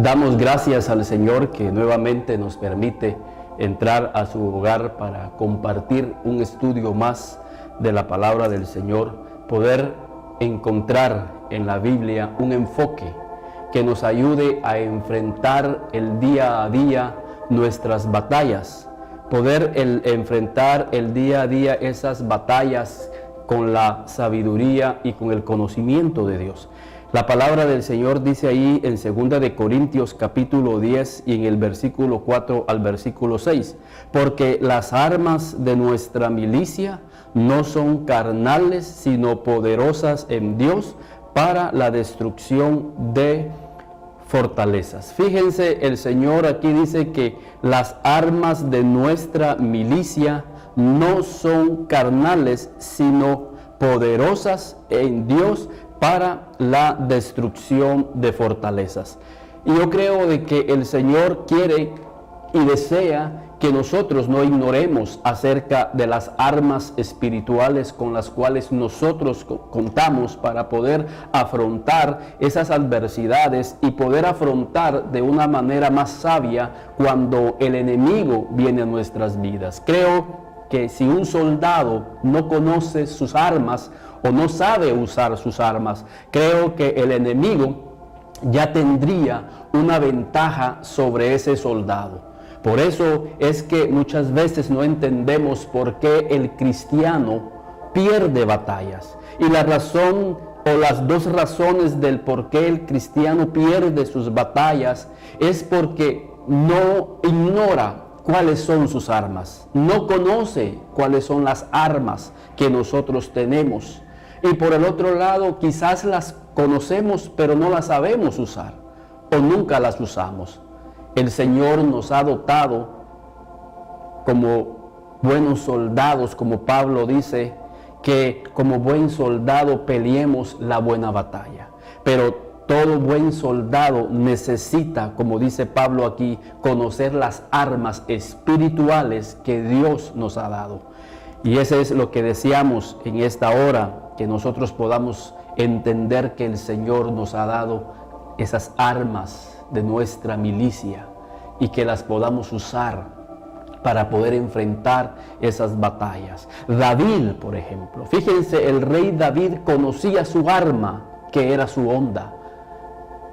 Damos gracias al Señor que nuevamente nos permite entrar a su hogar para compartir un estudio más de la palabra del Señor, poder encontrar en la Biblia un enfoque que nos ayude a enfrentar el día a día nuestras batallas, poder enfrentar el día a día esas batallas con la sabiduría y con el conocimiento de Dios. La palabra del Señor dice ahí en 2 de Corintios capítulo 10 y en el versículo 4 al versículo 6, porque las armas de nuestra milicia no son carnales, sino poderosas en Dios para la destrucción de fortalezas. Fíjense, el Señor aquí dice que las armas de nuestra milicia no son carnales, sino poderosas en Dios para la destrucción de fortalezas. Y yo creo de que el Señor quiere y desea que nosotros no ignoremos acerca de las armas espirituales con las cuales nosotros contamos para poder afrontar esas adversidades y poder afrontar de una manera más sabia cuando el enemigo viene a nuestras vidas. Creo que si un soldado no conoce sus armas o no sabe usar sus armas, creo que el enemigo ya tendría una ventaja sobre ese soldado. Por eso es que muchas veces no entendemos por qué el cristiano pierde batallas. Y la razón o las dos razones del por qué el cristiano pierde sus batallas es porque no ignora cuáles son sus armas, no conoce cuáles son las armas que nosotros tenemos. Y por el otro lado, quizás las conocemos, pero no las sabemos usar o nunca las usamos. El Señor nos ha dotado como buenos soldados, como Pablo dice, que como buen soldado peleemos la buena batalla. Pero todo buen soldado necesita, como dice Pablo aquí, conocer las armas espirituales que Dios nos ha dado. Y eso es lo que deseamos en esta hora, que nosotros podamos entender que el Señor nos ha dado esas armas de nuestra milicia y que las podamos usar para poder enfrentar esas batallas. David, por ejemplo, fíjense, el rey David conocía su arma, que era su honda.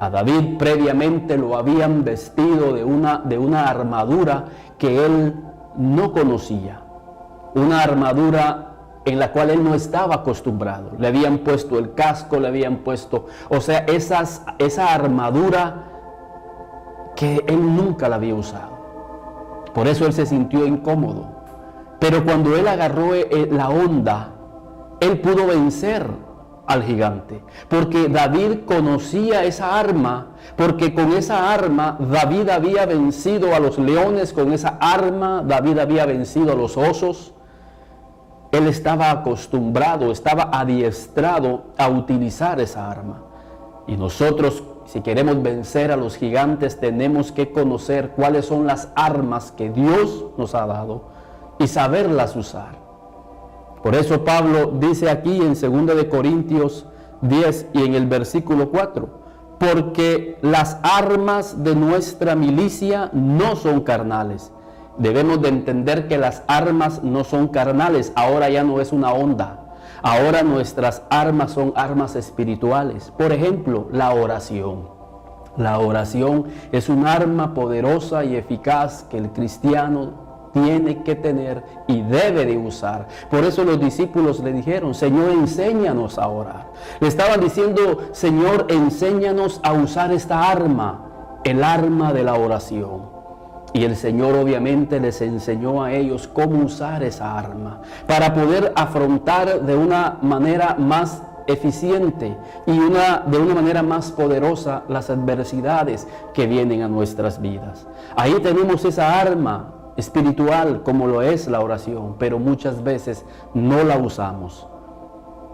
A David previamente lo habían vestido de una armadura que él no conocía, una armadura en la cual él no estaba acostumbrado. Le habían puesto el casco, le habían puesto, o sea, esa armadura que él nunca la había usado. Por eso él se sintió incómodo. Pero cuando él agarró la honda, él pudo vencer al gigante, porque David conocía esa arma, porque con esa arma David había vencido a los leones, con esa arma David había vencido a los osos. Él estaba acostumbrado, estaba adiestrado a utilizar esa arma. Y nosotros, si queremos vencer a los gigantes, tenemos que conocer cuáles son las armas que Dios nos ha dado y saberlas usar. Por eso Pablo dice aquí en 2 de Corintios 10 y en el versículo 4, porque las armas de nuestra milicia no son carnales. Debemos de entender que las armas no son carnales, ahora ya no es una honda. Ahora nuestras armas son armas espirituales. Por ejemplo, la oración. La oración es un arma poderosa y eficaz que el cristiano tiene que tener y debe de usar. Por eso los discípulos le dijeron, Señor, enséñanos a orar. Le estaban diciendo, Señor, enséñanos a usar esta arma, el arma de la oración. Y el Señor obviamente les enseñó a ellos cómo usar esa arma para poder afrontar de una manera más eficiente y de una manera más poderosa las adversidades que vienen a nuestras vidas. Ahí tenemos esa arma espiritual como lo es la oración, pero muchas veces no la usamos.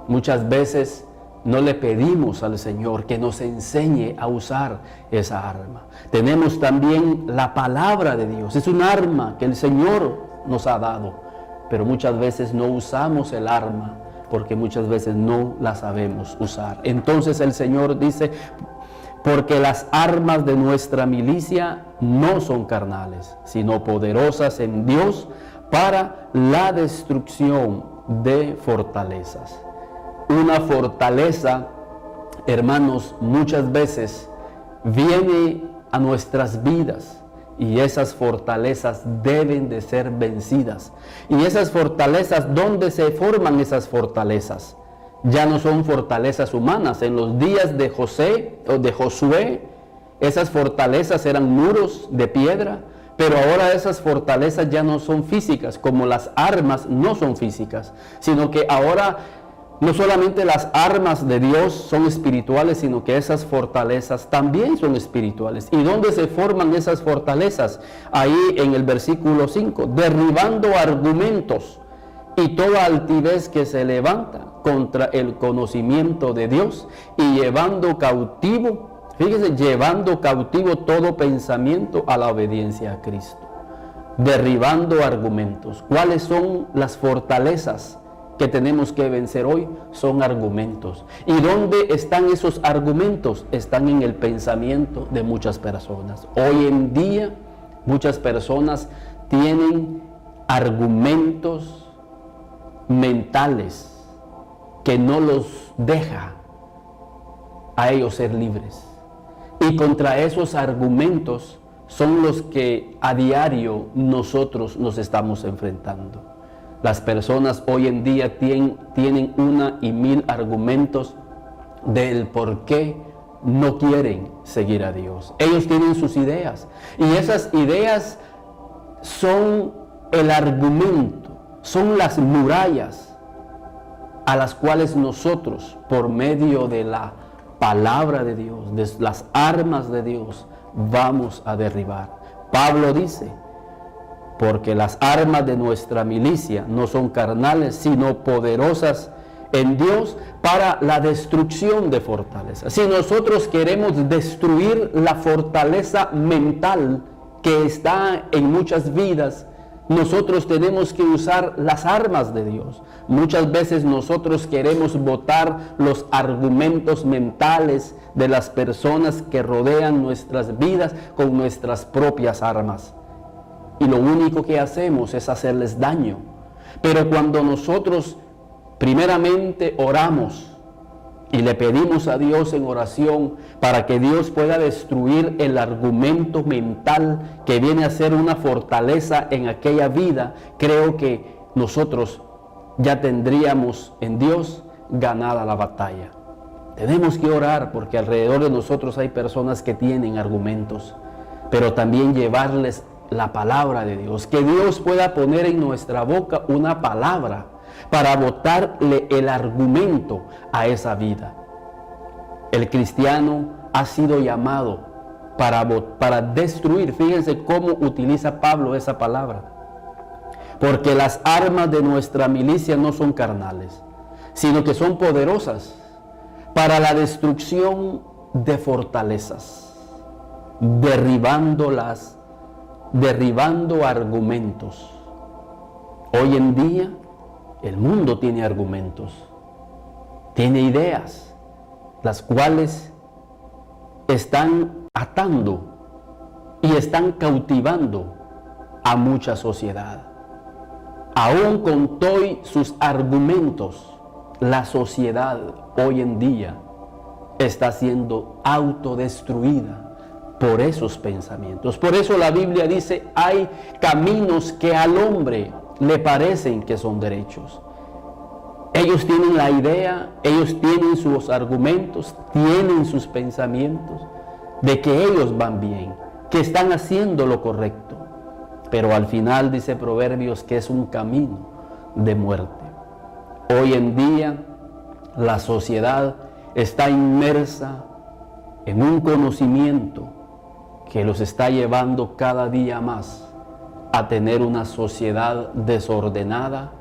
Muchas veces no le pedimos al Señor que nos enseñe a usar esa arma. Tenemos también la palabra de Dios. Es un arma que el Señor nos ha dado, pero muchas veces no usamos el arma porque muchas veces no la sabemos usar. Entonces el Señor dice, porque las armas de nuestra milicia no son carnales, sino poderosas en Dios para la destrucción de fortalezas. Una fortaleza, hermanos, muchas veces viene a nuestras vidas y esas fortalezas deben de ser vencidas. Y esas fortalezas, ¿dónde se forman esas fortalezas? Ya no son fortalezas humanas. En los días de Josué, esas fortalezas eran muros de piedra, pero ahora esas fortalezas ya no son físicas, como las armas no son físicas, sino que ahora no solamente las armas de Dios son espirituales, sino que esas fortalezas también son espirituales. ¿Y dónde se forman esas fortalezas? Ahí en el versículo 5, derribando argumentos y toda altivez que se levanta contra el conocimiento de Dios y llevando cautivo, fíjese, llevando cautivo todo pensamiento a la obediencia a Cristo. Derribando argumentos. ¿Cuáles son las fortalezas que tenemos que vencer hoy? Son argumentos. ¿Y dónde están esos argumentos? Están en el pensamiento de muchas personas. Hoy en día muchas personas tienen argumentos mentales que no los deja a ellos ser libres. Y contra esos argumentos son los que a diario nosotros nos estamos enfrentando. Las personas hoy en día tienen una y mil argumentos del por qué no quieren seguir a Dios. Ellos tienen sus ideas y esas ideas son el argumento, son las murallas a las cuales nosotros, por medio de la palabra de Dios, de las armas de Dios, vamos a derribar. Pablo dice, porque las armas de nuestra milicia no son carnales, sino poderosas en Dios para la destrucción de fortalezas. Si nosotros queremos destruir la fortaleza mental que está en muchas vidas, nosotros tenemos que usar las armas de Dios. Muchas veces nosotros queremos botar los argumentos mentales de las personas que rodean nuestras vidas con nuestras propias armas. Y lo único que hacemos es hacerles daño. Pero cuando nosotros primeramente oramos y le pedimos a Dios en oración para que Dios pueda destruir el argumento mental que viene a ser una fortaleza en aquella vida, creo que nosotros ya tendríamos en Dios ganada la batalla. Tenemos que orar porque alrededor de nosotros hay personas que tienen argumentos, pero también llevarles la palabra de Dios, que Dios pueda poner en nuestra boca una palabra para botarle el argumento a esa vida. El cristiano ha sido llamado para destruir. Fíjense cómo utiliza Pablo esa palabra. Porque las armas de nuestra milicia no son carnales, sino que son poderosas para la destrucción de fortalezas, derribando argumentos. Hoy en día el mundo tiene argumentos, tiene ideas, las cuales están atando y están cautivando a mucha sociedad. Aún con todos sus argumentos, la sociedad hoy en día está siendo autodestruida por esos pensamientos. Por eso la Biblia dice, hay caminos que al hombre le parecen que son derechos. Ellos tienen la idea, ellos tienen sus argumentos, tienen sus pensamientos de que ellos van bien, que están haciendo lo correcto. Pero al final dice Proverbios que es un camino de muerte. Hoy en día la sociedad está inmersa en un conocimiento que los está llevando cada día más a tener una sociedad desordenada,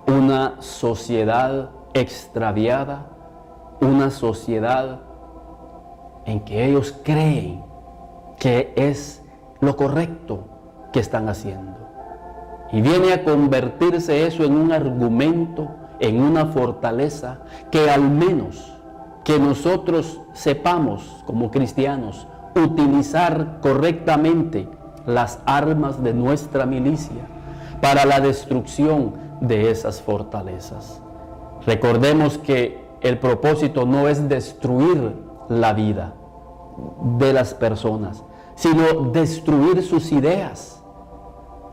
una sociedad extraviada, una sociedad en que ellos creen que es lo correcto que están haciendo. Y viene a convertirse eso en un argumento, en una fortaleza que al menos que nosotros sepamos como cristianos utilizar correctamente las armas de nuestra milicia para la destrucción de esas fortalezas. Recordemos que el propósito no es destruir la vida de las personas, sino destruir sus ideas,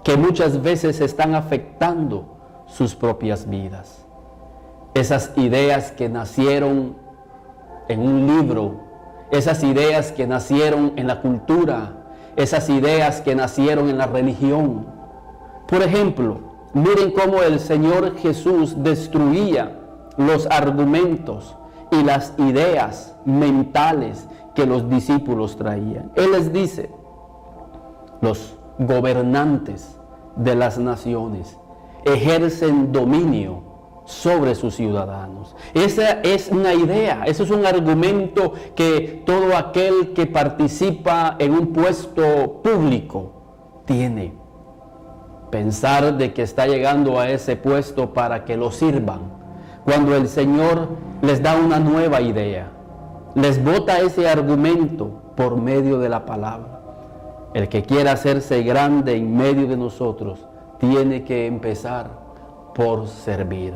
que muchas veces están afectando sus propias vidas. Esas ideas que nacieron en un libro, esas ideas que nacieron en la cultura, esas ideas que nacieron en la religión. Por ejemplo, miren cómo el Señor Jesús destruía los argumentos y las ideas mentales que los discípulos traían. Él les dice: los gobernantes de las naciones ejercen dominio sobre sus ciudadanos. Esa es una idea, ese es un argumento que todo aquel que participa en un puesto público tiene. Pensar de que está llegando a ese puesto para que lo sirvan, cuando el Señor les da una nueva idea, les bota ese argumento por medio de la palabra. El que quiera hacerse grande en medio de nosotros tiene que empezar por servir.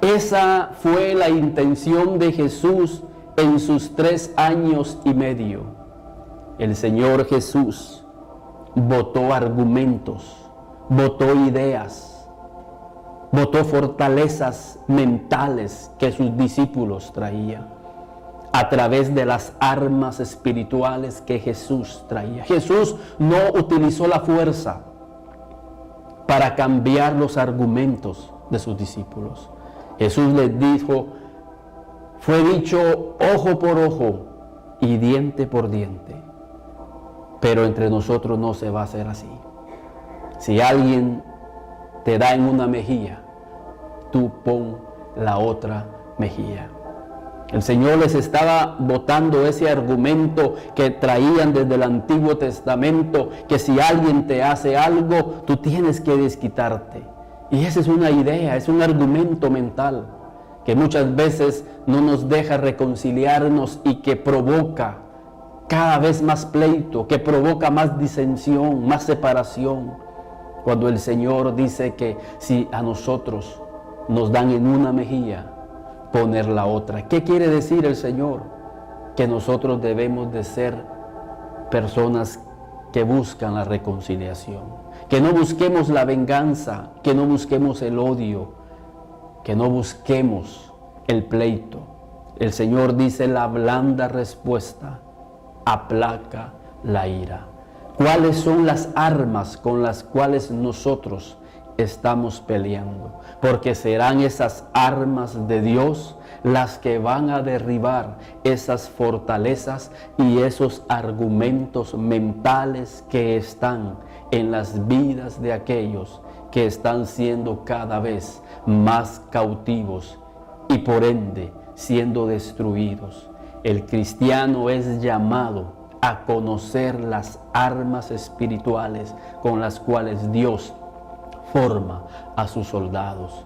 Esa fue la intención de Jesús en sus 3 años y medio. El Señor Jesús botó argumentos, botó ideas, botó fortalezas mentales que sus discípulos traían a través de las armas espirituales que Jesús traía. Jesús no utilizó la fuerza para cambiar los argumentos de sus discípulos. Jesús les dijo: fue dicho ojo por ojo y diente por diente, pero entre nosotros no se va a hacer así. Si alguien te da en una mejilla, tú pon la otra mejilla. El Señor les estaba botando ese argumento que traían desde el Antiguo Testamento, que si alguien te hace algo, tú tienes que desquitarte. Y esa es una idea, es un argumento mental que muchas veces no nos deja reconciliarnos y que provoca cada vez más pleito, que provoca más disensión, más separación. Cuando el Señor dice que si a nosotros nos dan en una mejilla, poner la otra. ¿Qué quiere decir el Señor? Que nosotros debemos de ser personas que buscan la reconciliación, que no busquemos la venganza, que no busquemos el odio, que no busquemos el pleito. El Señor dice: la blanda respuesta aplaca la ira. ¿Cuáles son las armas con las cuales nosotros estamos peleando? Porque serán esas armas de Dios las que van a derribar esas fortalezas y esos argumentos mentales que están en las vidas de aquellos que están siendo cada vez más cautivos y por ende siendo destruidos. El cristiano es llamado a conocer las armas espirituales con las cuales Dios forma a sus soldados.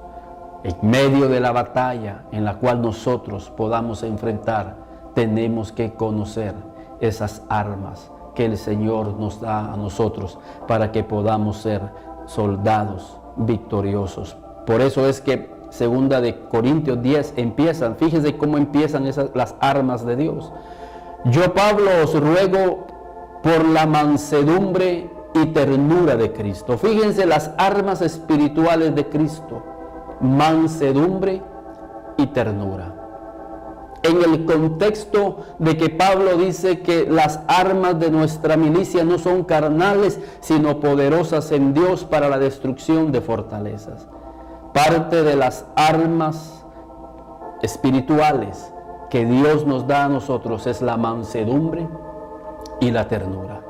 En medio de la batalla en la cual nosotros podamos enfrentar, tenemos que conocer esas armas que el Señor nos da a nosotros para que podamos ser soldados victoriosos. Por eso es que 2 de Corintios 10 empiezan, fíjense cómo empiezan las armas de Dios. Yo, Pablo, os ruego por la mansedumbre y ternura de Cristo. Fíjense las armas espirituales de Cristo: mansedumbre y ternura. En el contexto de que Pablo dice que las armas de nuestra milicia no son carnales, sino poderosas en Dios para la destrucción de fortalezas. Parte de las armas espirituales que Dios nos da a nosotros es la mansedumbre y la ternura.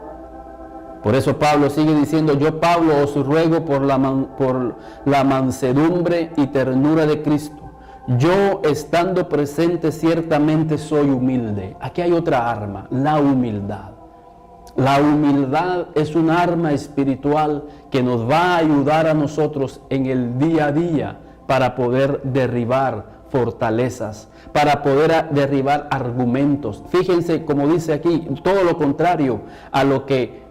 Por eso Pablo sigue diciendo: yo, Pablo, os ruego por la mansedumbre y ternura de Cristo. Yo, estando presente, ciertamente soy humilde. Aquí hay otra arma: la humildad. La humildad es un arma espiritual que nos va a ayudar a nosotros en el día a día para poder derribar fortalezas, para poder derribar argumentos. Fíjense, como dice aquí, todo lo contrario a lo que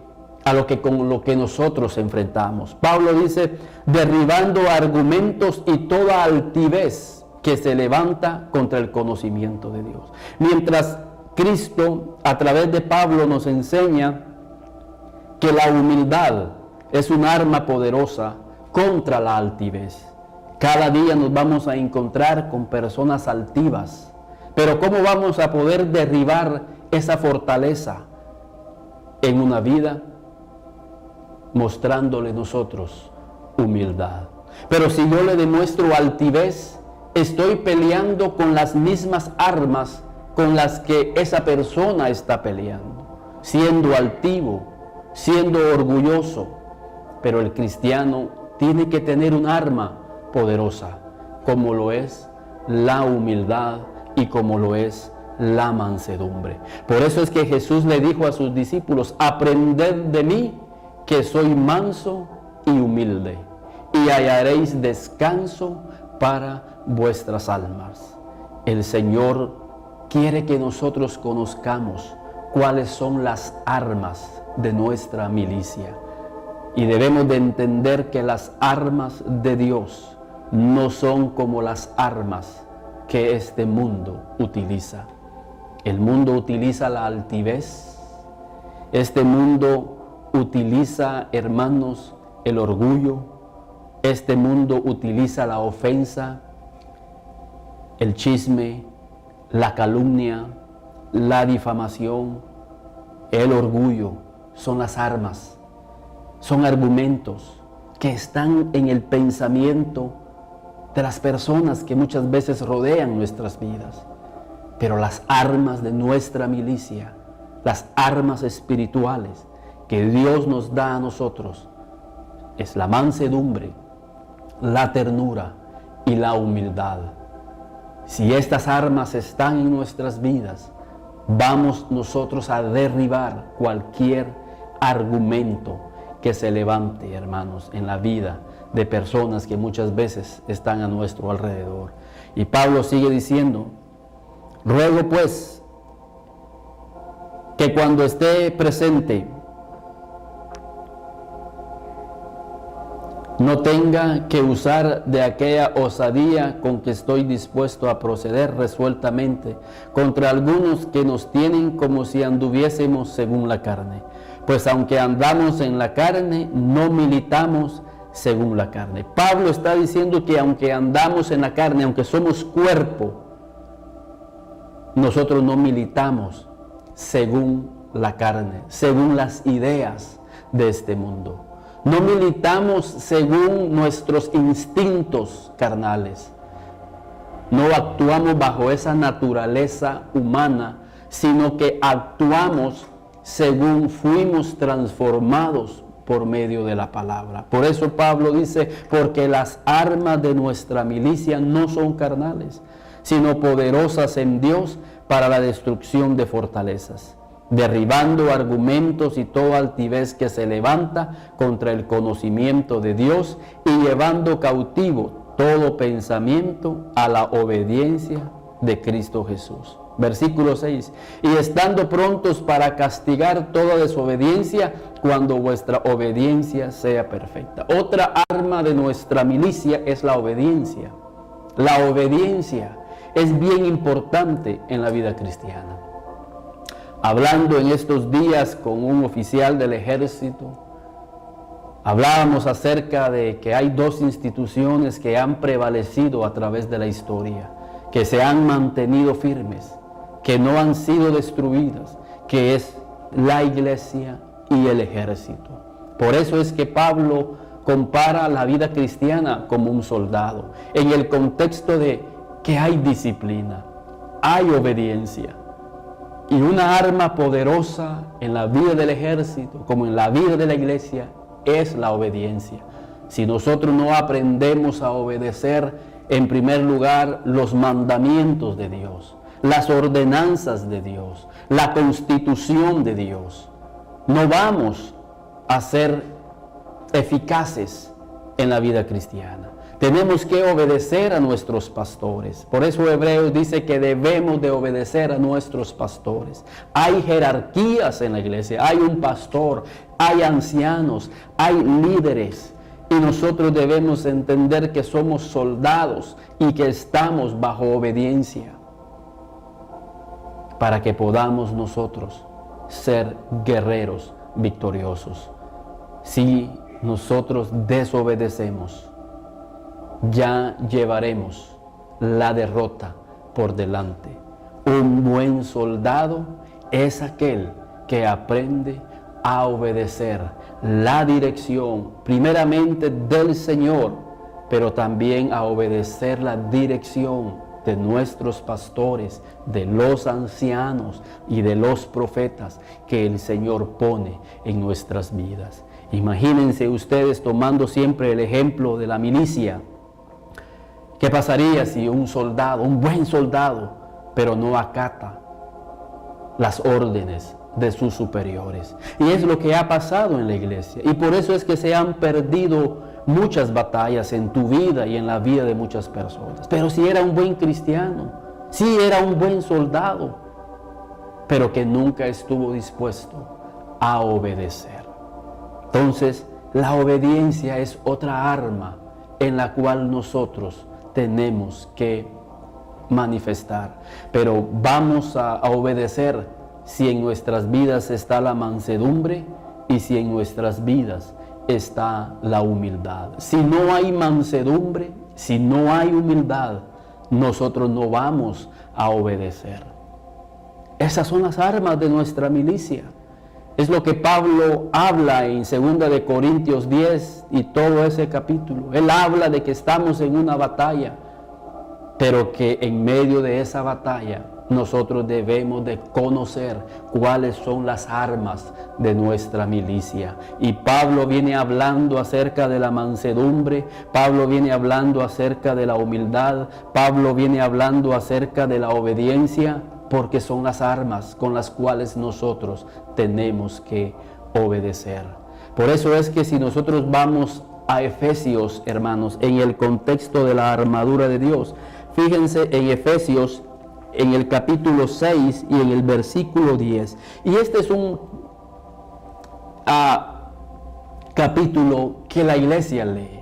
con lo que nosotros enfrentamos. Pablo dice, derribando argumentos y toda altivez que se levanta contra el conocimiento de Dios. Mientras Cristo, a través de Pablo, nos enseña que la humildad es un arma poderosa contra la altivez. Cada día nos vamos a encontrar con personas altivas, pero ¿cómo vamos a poder derribar esa fortaleza en una vida? Mostrándole nosotros humildad. Pero si yo le demuestro altivez, estoy peleando con las mismas armas con las que esa persona está peleando, siendo altivo, siendo orgulloso. Pero el cristiano tiene que tener un arma poderosa, como lo es la humildad y como lo es la mansedumbre. Por eso es que Jesús le dijo a sus discípulos, aprended de mí, que soy manso y humilde, y hallaréis descanso para vuestras almas. El Señor quiere que nosotros conozcamos cuáles son las armas de nuestra milicia. Y debemos de entender que las armas de Dios no son como las armas que este mundo utiliza. El mundo utiliza la altivez. Este mundo utiliza, hermanos, el orgullo. Este mundo utiliza la ofensa, el chisme, la calumnia, la difamación, el orgullo. Son las armas, son argumentos que están en el pensamiento de las personas que muchas veces rodean nuestras vidas. Pero las armas de nuestra milicia, las armas espirituales que Dios nos da a nosotros, es la mansedumbre, la ternura y la humildad. Si estas armas están en nuestras vidas, vamos nosotros a derribar cualquier argumento que se levante, hermanos, en la vida de personas que muchas veces están a nuestro alrededor. Y Pablo sigue diciendo, ruego pues que cuando esté presente no tenga que usar de aquella osadía con que estoy dispuesto a proceder resueltamente contra algunos que nos tienen como si anduviésemos según la carne. Pues aunque andamos en la carne, no militamos según la carne. Pablo está diciendo que aunque andamos en la carne, aunque somos cuerpo, nosotros no militamos según la carne, según las ideas de este mundo. No militamos según nuestros instintos carnales. No actuamos bajo esa naturaleza humana, sino que actuamos según fuimos transformados por medio de la palabra. Por eso Pablo dice, porque las armas de nuestra milicia no son carnales, sino poderosas en Dios para la destrucción de fortalezas, derribando argumentos y toda altivez que se levanta contra el conocimiento de Dios y llevando cautivo todo pensamiento a la obediencia de Cristo Jesús. Versículo 6, y estando prontos para castigar toda desobediencia cuando vuestra obediencia sea perfecta. Otra arma de nuestra milicia es la obediencia. La obediencia es bien importante en la vida cristiana. Hablando en estos días con un oficial del ejército, hablábamos acerca de que hay dos instituciones que han prevalecido a través de la historia, que se han mantenido firmes, que no han sido destruidas, que es la iglesia y el ejército. Por eso es que Pablo compara la vida cristiana como un soldado, en el contexto de que hay disciplina, hay obediencia. Y una arma poderosa en la vida del ejército, como en la vida de la iglesia, es la obediencia. Si nosotros no aprendemos a obedecer, en primer lugar, los mandamientos de Dios, las ordenanzas de Dios, la constitución de Dios, no vamos a ser eficaces en la vida cristiana. Tenemos que obedecer a nuestros pastores. Por eso Hebreos dice que debemos de obedecer a nuestros pastores. Hay jerarquías en la iglesia. Hay un pastor, hay ancianos, hay líderes. Y nosotros debemos entender que somos soldados y que estamos bajo obediencia para que podamos nosotros ser guerreros victoriosos. Si nosotros desobedecemos, ya llevaremos la derrota por delante. Un buen soldado es aquel que aprende a obedecer la dirección, primeramente del Señor, pero también a obedecer la dirección de nuestros pastores, de los ancianos y de los profetas que el Señor pone en nuestras vidas. Imagínense ustedes tomando siempre el ejemplo de la milicia. ¿Qué pasaría si un soldado, un buen soldado, pero no acata las órdenes de sus superiores? Y es lo que ha pasado en la iglesia. Y por eso es que se han perdido muchas batallas en tu vida y en la vida de muchas personas. Pero si era un buen cristiano, si era un buen soldado, pero que nunca estuvo dispuesto a obedecer. Entonces, la obediencia es otra arma en la cual nosotros tenemos que manifestar. Pero vamos a obedecer si en nuestras vidas está la mansedumbre y si en nuestras vidas está la humildad. Si no hay mansedumbre, si no hay humildad, nosotros no vamos a obedecer. Esas son las armas de nuestra milicia. Es lo que Pablo habla en 2 de Corintios 10 y todo ese capítulo. Él habla de que estamos en una batalla, pero que en medio de esa batalla nosotros debemos de conocer cuáles son las armas de nuestra milicia. Y Pablo viene hablando acerca de la mansedumbre, Pablo viene hablando acerca de la humildad, Pablo viene hablando acerca de la obediencia, porque son las armas con las cuales nosotros tenemos que obedecer. Por eso es que si nosotros vamos a Efesios, hermanos, en el contexto de la armadura de Dios, fíjense en Efesios, en el capítulo 6 y en el versículo 10. Y este es un capítulo que la iglesia lee.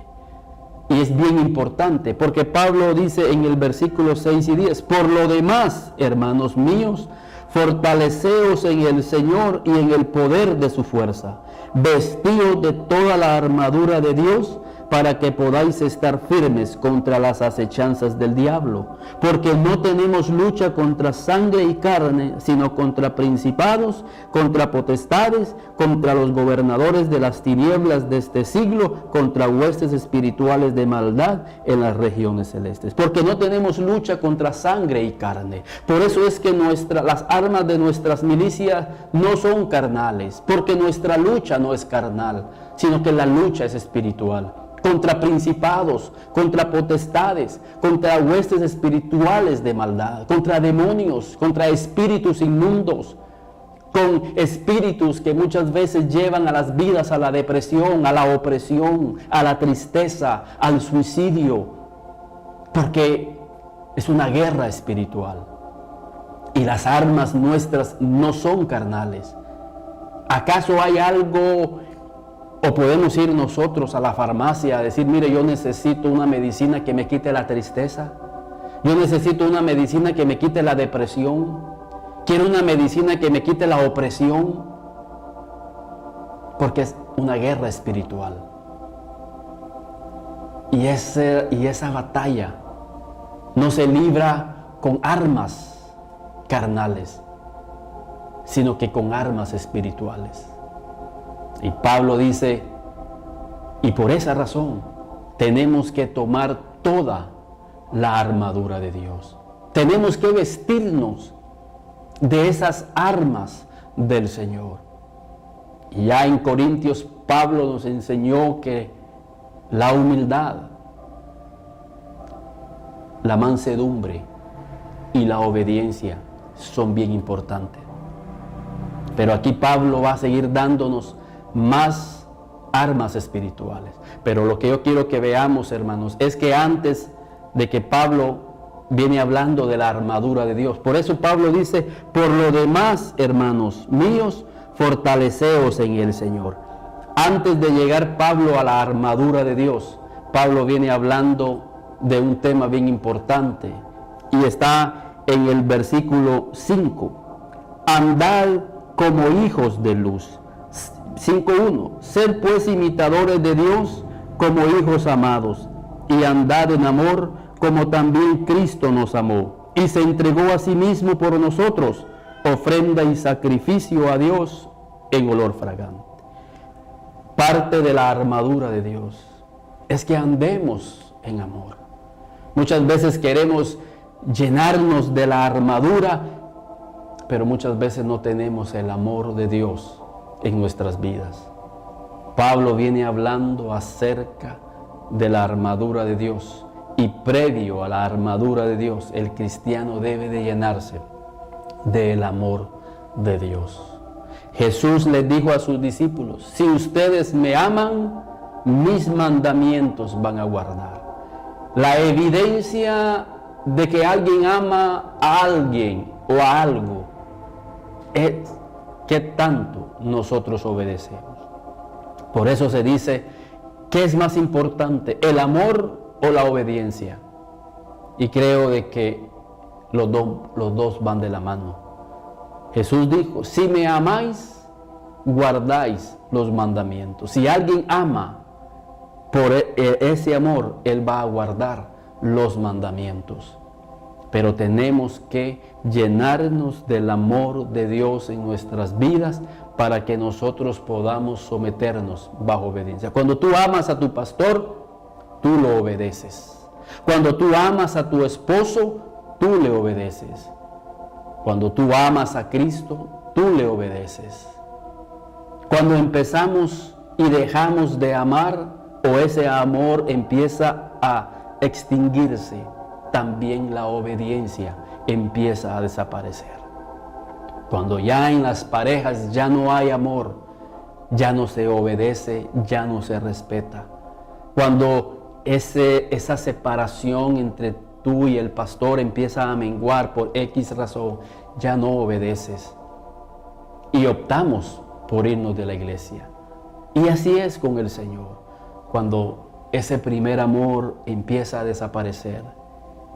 Y es bien importante porque Pablo dice en el versículo 6 y 10, por lo demás, hermanos míos, fortaleceos en el Señor y en el poder de su fuerza, vestidos de toda la armadura de Dios, para que podáis estar firmes contra las acechanzas del diablo, porque no tenemos lucha contra sangre y carne, sino contra principados, contra potestades, contra los gobernadores de las tinieblas de este siglo, contra huestes espirituales de maldad en las regiones celestes. Porque no tenemos lucha contra sangre y carne. Por eso es que las armas de nuestras milicias no son carnales, porque nuestra lucha no es carnal, sino que la lucha es espiritual. Contra principados, contra potestades, contra huestes espirituales de maldad, contra demonios, contra espíritus inmundos, con espíritus que muchas veces llevan a las vidas a la depresión, a la opresión, a la tristeza, al suicidio, porque es una guerra espiritual. Y las armas nuestras no son carnales. ¿Acaso hay algo? O podemos ir nosotros a la farmacia a decir, mire, yo necesito una medicina que me quite la tristeza. Yo necesito una medicina que me quite la depresión. Quiero una medicina que me quite la opresión. Porque es una guerra espiritual. Y esa batalla no se libra con armas carnales, sino que con armas espirituales. Y Pablo dice, y por esa razón tenemos que tomar toda la armadura de Dios. Tenemos que vestirnos de esas armas del Señor. Y ya en Corintios Pablo nos enseñó que la humildad, la mansedumbre y la obediencia son bien importantes. Pero aquí Pablo va a seguir dándonos más armas espirituales. Pero lo que yo quiero que veamos, hermanos, es que antes de que Pablo viene hablando de la armadura de Dios. Por eso Pablo dice, por lo demás, hermanos míos, fortaleceos en el Señor. Antes de llegar Pablo a la armadura de Dios, Pablo viene hablando de un tema bien importante y está en el versículo 5. Andad como hijos de luz. 5.1. Sed pues imitadores de Dios como hijos amados, y andad en amor como también Cristo nos amó, y se entregó a sí mismo por nosotros, ofrenda y sacrificio a Dios en olor fragante. Parte de la armadura de Dios es que andemos en amor. Muchas veces queremos llenarnos de la armadura, pero muchas veces no tenemos el amor de Dios en nuestras vidas. Pablo viene hablando acerca de la armadura de Dios, y previo a la armadura de Dios, el cristiano debe de llenarse del amor de Dios. Jesús les dijo a sus discípulos, si ustedes me aman, mis mandamientos van a guardar. La evidencia de que alguien ama a alguien o a algo es qué tanto nosotros obedecemos. Por eso se dice, ¿qué es más importante, el amor o la obediencia? Y creo de que los dos van de la mano. Jesús dijo, si me amáis, guardáis los mandamientos. Si alguien ama, por ese amor, él va a guardar los mandamientos. Pero tenemos que llenarnos del amor de Dios en nuestras vidas para que nosotros podamos someternos bajo obediencia. Cuando tú amas a tu pastor, tú lo obedeces. Cuando tú amas a tu esposo, tú le obedeces. Cuando tú amas a Cristo, tú le obedeces. Cuando empezamos y dejamos de amar, o ese amor empieza a extinguirse, también la obediencia empieza a desaparecer. Cuando ya en las parejas ya no hay amor, ya no se obedece, ya no se respeta. Cuando esa separación entre tú y el pastor empieza a menguar por X razón, ya no obedeces. Y optamos por irnos de la iglesia. Y así es con el Señor. Cuando ese primer amor empieza a desaparecer,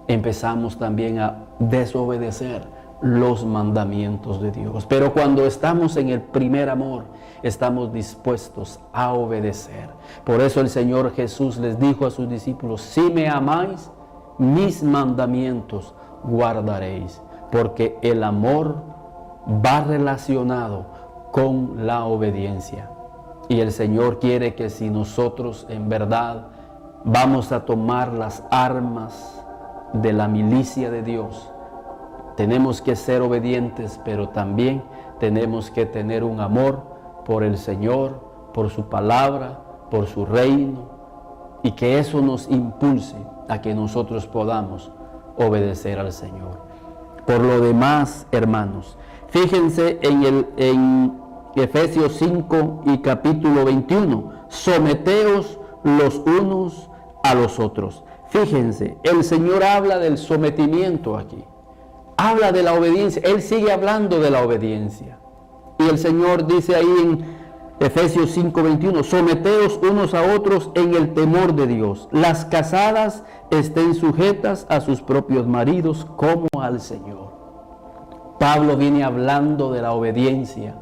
empezamos también a desobedecer los mandamientos de Dios. Pero cuando estamos en el primer amor, estamos dispuestos a obedecer. Por eso el Señor Jesús les dijo a sus discípulos, si me amáis, mis mandamientos guardaréis. Porque el amor va relacionado con la obediencia. Y el Señor quiere que si nosotros en verdad vamos a tomar las armas de la milicia de Dios, tenemos que ser obedientes, pero también tenemos que tener un amor por el Señor, por su palabra, por su reino, y que eso nos impulse a que nosotros podamos obedecer al Señor. Por lo demás, hermanos, fíjense en Efesios 5 y capítulo 21, someteos los unos a los otros. Fíjense, el Señor habla del sometimiento aquí, habla de la obediencia, Él sigue hablando de la obediencia. Y el Señor dice ahí en Efesios 5:21, someteos unos a otros en el temor de Dios. Las casadas estén sujetas a sus propios maridos como al Señor. Pablo viene hablando de la obediencia.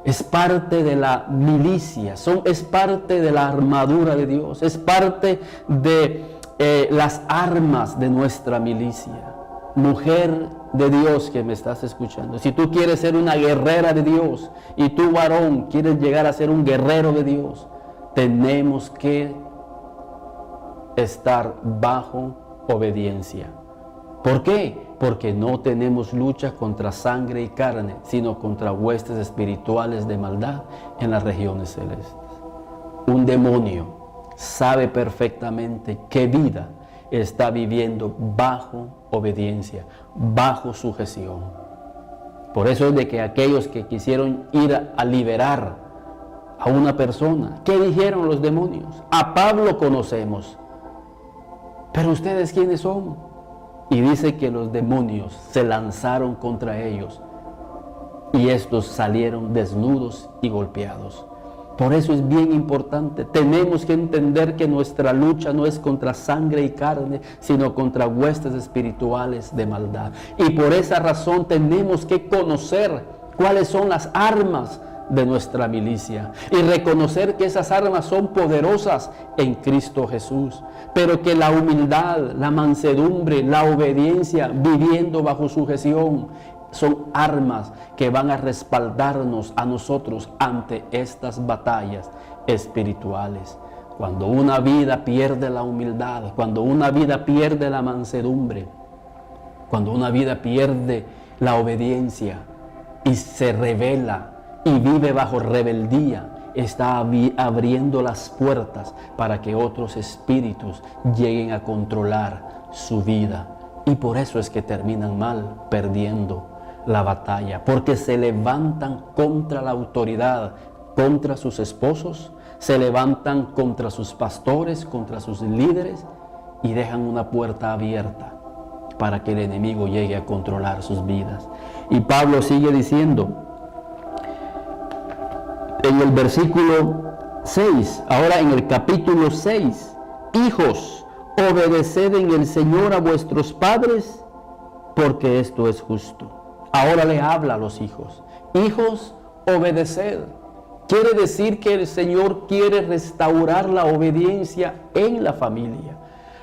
Es parte de la milicia, es parte de la armadura de Dios, es parte de las armas de nuestra milicia. Mujer de Dios que me estás escuchando, si tú quieres ser una guerrera de Dios y tú varón quieres llegar a ser un guerrero de Dios, tenemos que estar bajo obediencia. ¿Por qué? Porque no tenemos lucha contra sangre y carne, sino contra huestes espirituales de maldad en las regiones celestes. Un demonio sabe perfectamente qué vida está viviendo bajo obediencia, bajo sujeción. Por eso es de que aquellos que quisieron ir a liberar a una persona. ¿Qué dijeron los demonios? A Pablo conocemos, pero ¿ustedes quiénes son? Y dice que los demonios se lanzaron contra ellos y estos salieron desnudos y golpeados. Por eso es bien importante, tenemos que entender que nuestra lucha no es contra sangre y carne, sino contra huestes espirituales de maldad. Y por esa razón tenemos que conocer cuáles son las armas de nuestra milicia y reconocer que esas armas son poderosas en Cristo Jesús, pero que la humildad, la mansedumbre, la obediencia, viviendo bajo sujeción, son armas que van a respaldarnos a nosotros ante estas batallas espirituales. Cuando una vida pierde la humildad, cuando una vida pierde la mansedumbre, cuando una vida pierde la obediencia y se rebela y vive bajo rebeldía, está abriendo las puertas para que otros espíritus lleguen a controlar su vida. Y por eso es que terminan mal, perdiendo la batalla, porque se levantan contra la autoridad, contra sus esposos, se levantan contra sus pastores, contra sus líderes y dejan una puerta abierta para que el enemigo llegue a controlar sus vidas. Y Pablo sigue diciendo en el versículo 6, ahora en el capítulo 6, hijos, obedeced en el Señor a vuestros padres, porque esto es justo. Ahora le habla a los hijos. Hijos, obedeced. Quiere decir que el Señor quiere restaurar la obediencia en la familia.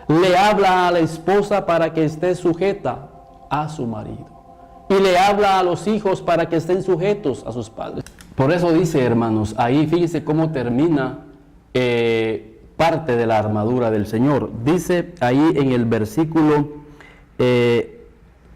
Le habla a la esposa para que esté sujeta a su marido. Y le habla a los hijos para que estén sujetos a sus padres. Por eso dice, hermanos, ahí fíjense cómo termina parte de la armadura del Señor. Dice ahí en el versículo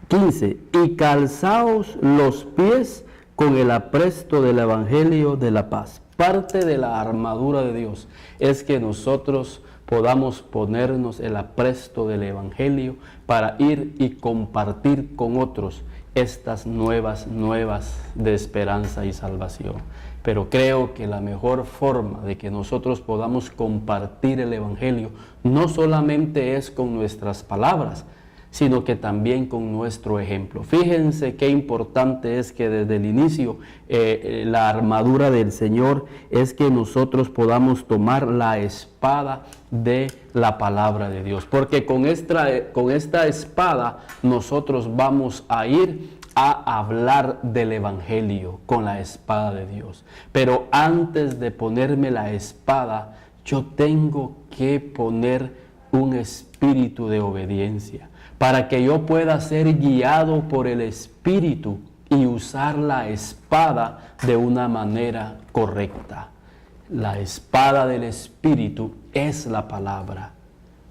15, y calzaos los pies con el apresto del evangelio de la paz. Parte de la armadura de Dios es que nosotros podamos ponernos el apresto del evangelio para ir y compartir con otros estas nuevas de esperanza y salvación. Pero creo que la mejor forma de que nosotros podamos compartir el evangelio no solamente es con nuestras palabras, sino que también con nuestro ejemplo. Fíjense qué importante es que desde el inicio la armadura del Señor es que nosotros podamos tomar la espada de la palabra de Dios, porque con esta espada nosotros vamos a ir a hablar del evangelio con la espada de Dios. Pero antes de ponerme la espada, yo tengo que poner un espíritu de obediencia, para que yo pueda ser guiado por el Espíritu y usar la espada de una manera correcta. La espada del Espíritu es la palabra,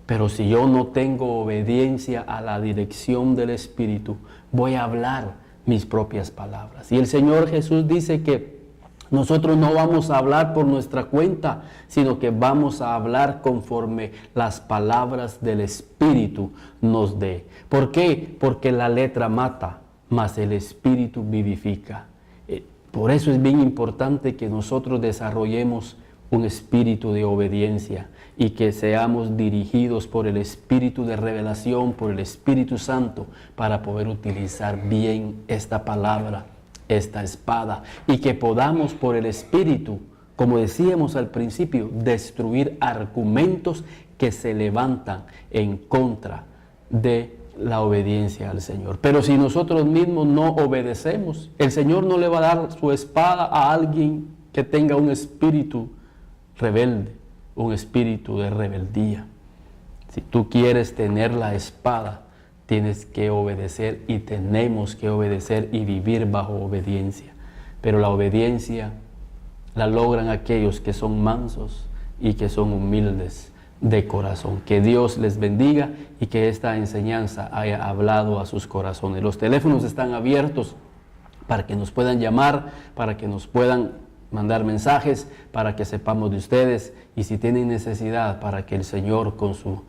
pero si yo no tengo obediencia a la dirección del Espíritu, voy a hablar mis propias palabras. Y el Señor Jesús dice que nosotros no vamos a hablar por nuestra cuenta, sino que vamos a hablar conforme las palabras del Espíritu nos dé. ¿Por qué? Porque la letra mata, mas el Espíritu vivifica. Por eso es bien importante que nosotros desarrollemos un espíritu de obediencia y que seamos dirigidos por el espíritu de revelación, por el Espíritu Santo, para poder utilizar bien esta palabra, esta espada, y que podamos por el Espíritu, como decíamos al principio, destruir argumentos que se levantan en contra de la obediencia al Señor. Pero si nosotros mismos no obedecemos, el Señor no le va a dar su espada a alguien que tenga un espíritu rebelde, un espíritu de rebeldía. Si tú quieres tener la espada, tienes que obedecer y tenemos que obedecer y vivir bajo obediencia. Pero la obediencia la logran aquellos que son mansos y que son humildes de corazón. Que Dios les bendiga y que esta enseñanza haya hablado a sus corazones. Los teléfonos están abiertos para que nos puedan llamar, para que nos puedan mandar mensajes, para que sepamos de ustedes, y si tienen necesidad, para que el Señor con su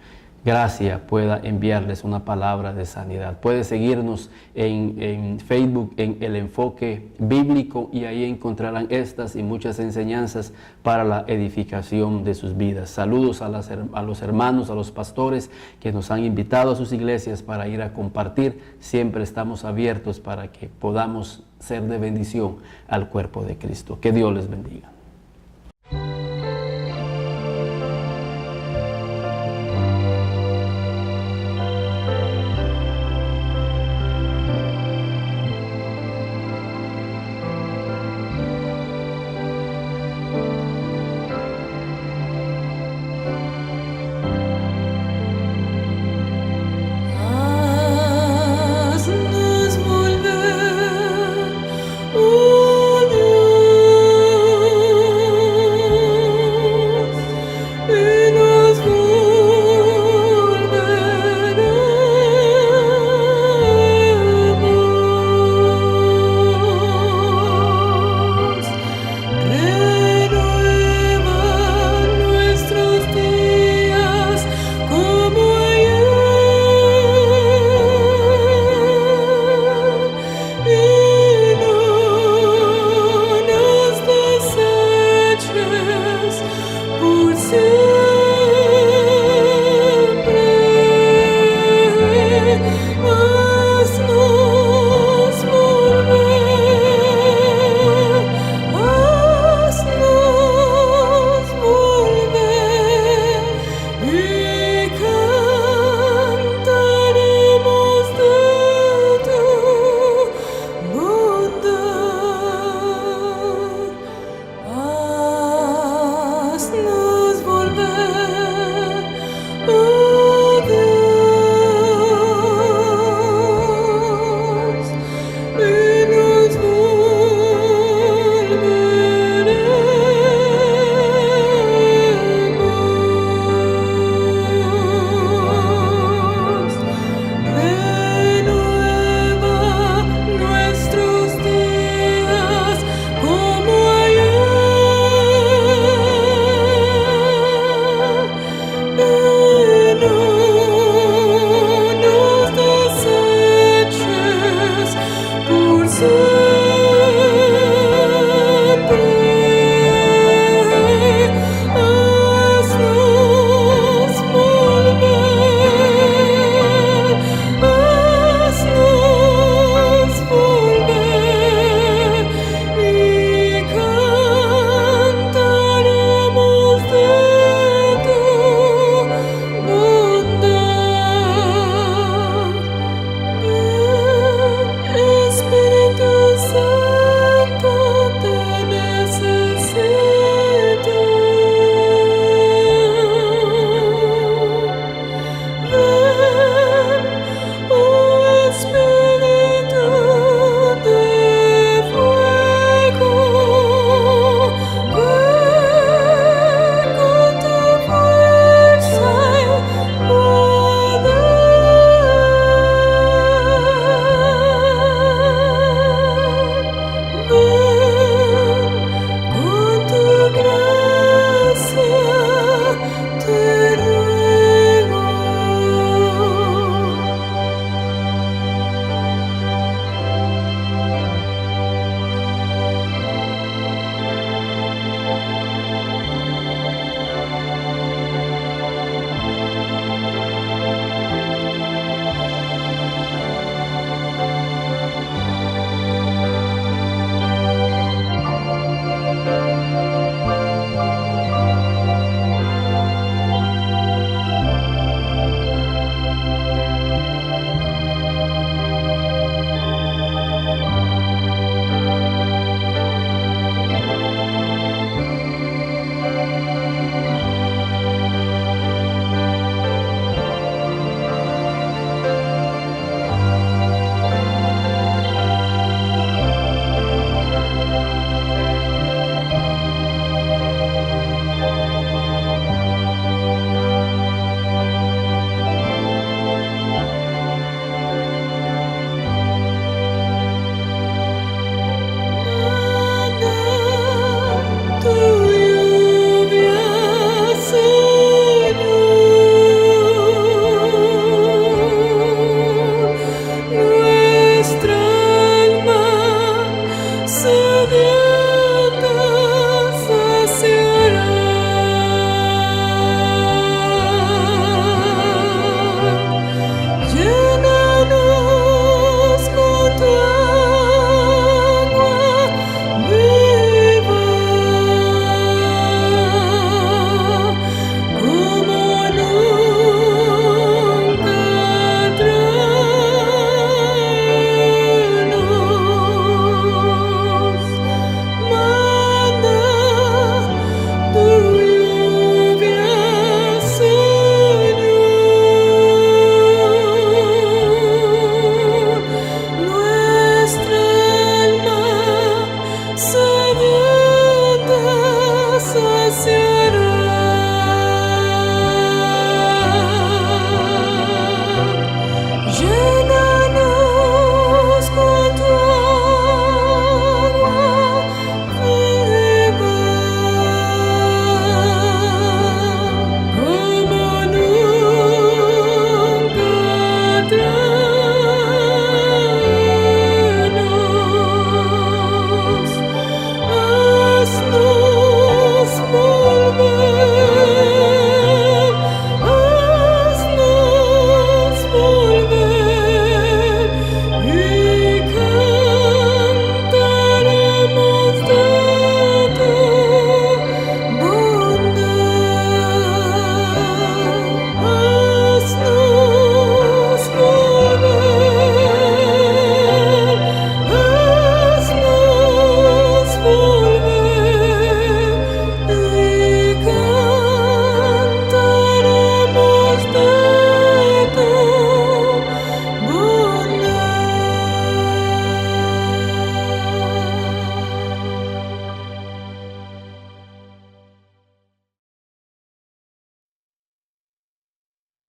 gracia pueda enviarles una palabra de sanidad. Puede seguirnos en Facebook, en El Enfoque Bíblico, y ahí encontrarán estas y muchas enseñanzas para la edificación de sus vidas. Saludos a los hermanos, a los pastores que nos han invitado a sus iglesias para ir a compartir. Siempre estamos abiertos para que podamos ser de bendición al cuerpo de Cristo. Que Dios les bendiga.